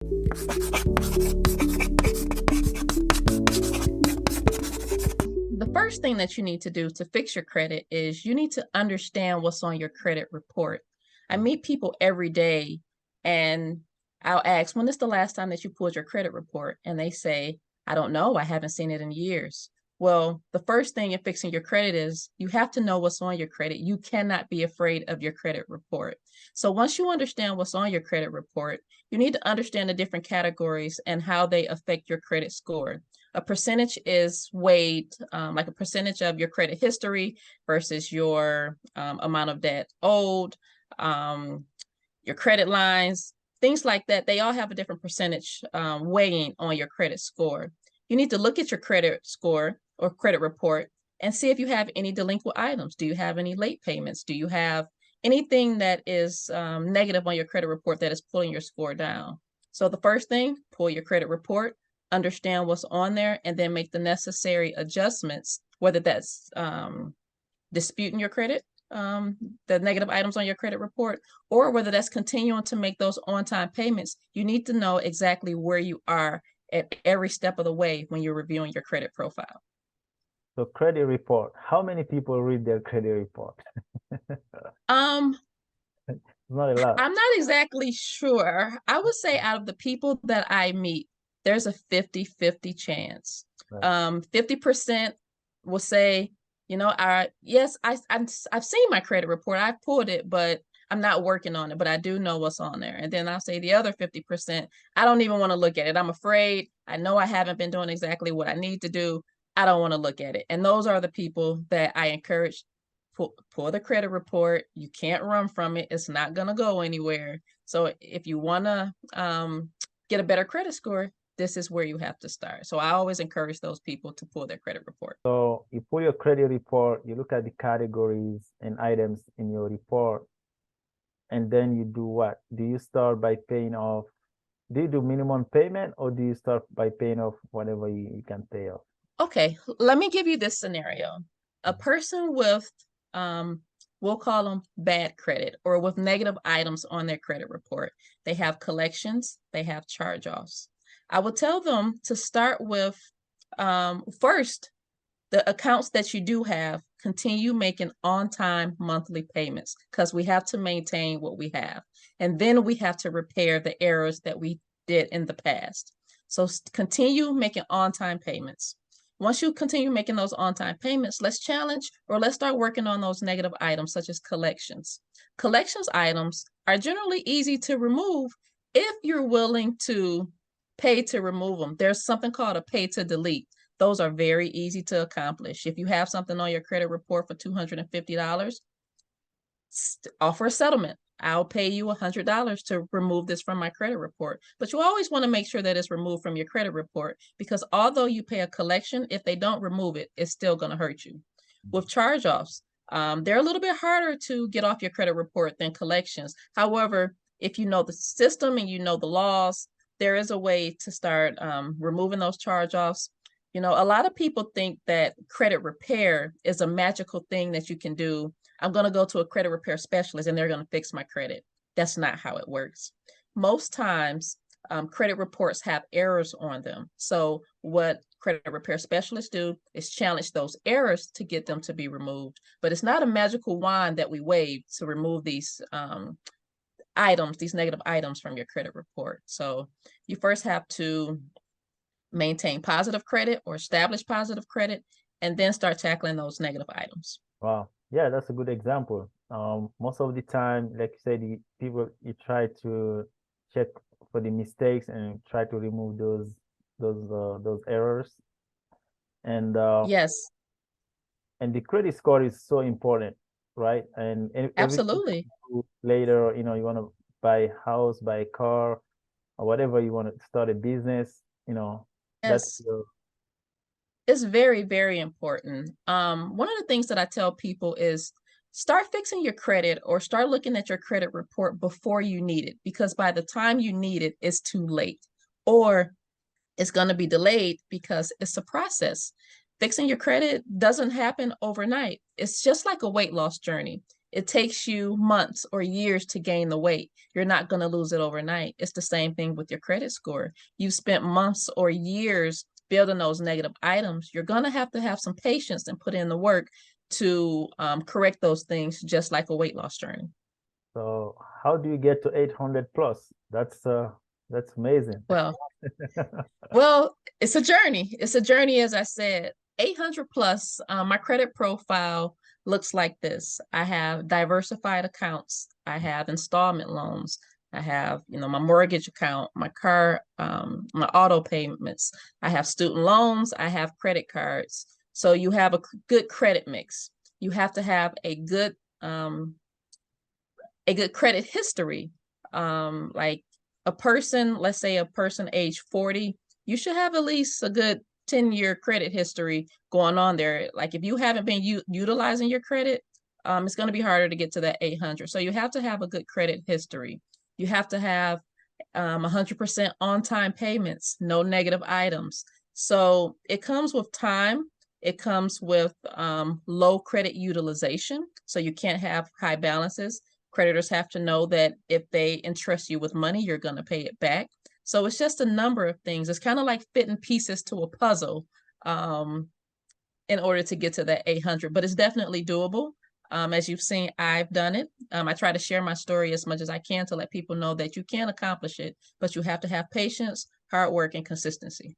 The first thing that you need to do to fix your credit is you need to understand what's on your credit report. I meet people every day and I'll ask, when is the last time that you pulled your credit report? And they say, I don't know, I haven't seen it in years. Well, the first thing in fixing your credit is you have to know what's on your credit. You cannot be afraid of your credit report. So once you understand what's on your credit report, you need to understand the different categories and how they affect your credit score. A percentage is weighed like a percentage of your credit history versus your amount of debt owed, your credit lines, things like that. They all have a different percentage weighing on your credit score. You need to look at your credit score or credit report and see if you have any delinquent items. Do you have any late payments? Do you have anything that is negative on your credit report that is pulling your score down? So the first thing, pull your credit report, understand what's on there, and then make the necessary adjustments, whether that's disputing your credit, the negative items on your credit report, or whether that's continuing to make those on-time payments. You need to know exactly where you are at every step of the way when you're reviewing your credit profile. So credit report, how many people read their credit report? Um, Not a lot. I'm not exactly sure. I would say out of the people that I meet, there's a 50-50 chance. Right. 50% will say, yes, I've seen my credit report. I've pulled it, but I'm not working on it, but I do know what's on there. And then I'll say the other 50%, I don't even want to look at it. I'm afraid. I know I haven't been doing exactly what I need to do. I don't want to look at it. And those are the people that I encourage. Pull the credit report. You can't run from it. It's not going to go anywhere. So if you want to get a better credit score, this is where you have to start. So I always encourage those people to pull their credit report. So you pull your credit report, you look at the categories and items in your report, and then you do what? Do you start by paying off? Do you do minimum payment, or do you start by paying off whatever you can pay off? Okay, let me give you this scenario. A person with, we'll call them bad credit or with negative items on their credit report. They have collections, they have charge-offs. I would tell them to start with, first, the accounts that you do have, continue making on-time monthly payments because we have to maintain what we have. And then we have to repair the errors that we did in the past. So continue making on-time payments. Once you continue making those on-time payments, let's challenge or let's start working on those negative items such as collections. Collections items are generally easy to remove if you're willing to pay to remove them. There's something called a pay to delete. Those are very easy to accomplish. If you have something on your credit report for $250, offer a settlement. I'll pay you $100 to remove this from my credit report. But you always want to make sure that it's removed from your credit report because although you pay a collection, if they don't remove it, it's still going to hurt you. With charge-offs, they're a little bit harder to get off your credit report than collections. However, if you know the system and you know the laws, there is a way to start removing those charge-offs. A lot of people think that credit repair is a magical thing that you can do. I'm going to go to a credit repair specialist and they're going to fix my credit. That's not how it works. Most times, credit reports have errors on them. So what credit repair specialists do is challenge those errors to get them to be removed. But it's not a magical wand that we wave to remove these items, these negative items from your credit report. So you first have to maintain positive credit or establish positive credit, and then start tackling those negative items. Wow. Yeah, that's a good example. Most of the time, like you said, you try to check for the mistakes and try to remove those errors. And Yes, the credit score is so important, right? And everything absolutely. later, you want to buy a house, buy a car, or whatever you want to start a business, that's Yes, your it's very, very important. One of the things that I tell people is start fixing your credit or start looking at your credit report before you need it, because by the time you need it, it's too late. Or it's going to be delayed because it's a process. Fixing your credit doesn't happen overnight. It's just like a weight loss journey. It takes you months or years to gain the weight. You're not going to lose it overnight. It's the same thing with your credit score. You spent months or years building those negative items. You're going to have some patience and put in the work to correct those things, just like a weight loss journey. So how do you get to 800 plus? That's amazing. Well, it's a journey. It's a journey, as I said. 800 plus, my credit profile looks like this. I have diversified accounts. I have installment loans. I have, my mortgage account, my car, my auto payments. I have student loans. I have credit cards. So you have a good credit mix. You have to have a good credit history. Like a person, let's say a person age 40, you should have at least a good 10-year credit history going on there. Like if you haven't been utilizing your credit, it's going to be harder to get to that 800. So you have to have a good credit history. You have to have 100% on-time payments, no negative items. So it comes with time. It comes with low credit utilization. So you can't have high balances. Creditors have to know that if they entrust you with money, you're going to pay it back. So it's just a number of things. It's kind of like fitting pieces to a puzzle in order to get to that 800, but it's definitely doable. As you've seen, I've done it. I try to share my story as much as I can to let people know that you can accomplish it, but you have to have patience, hard work, and consistency.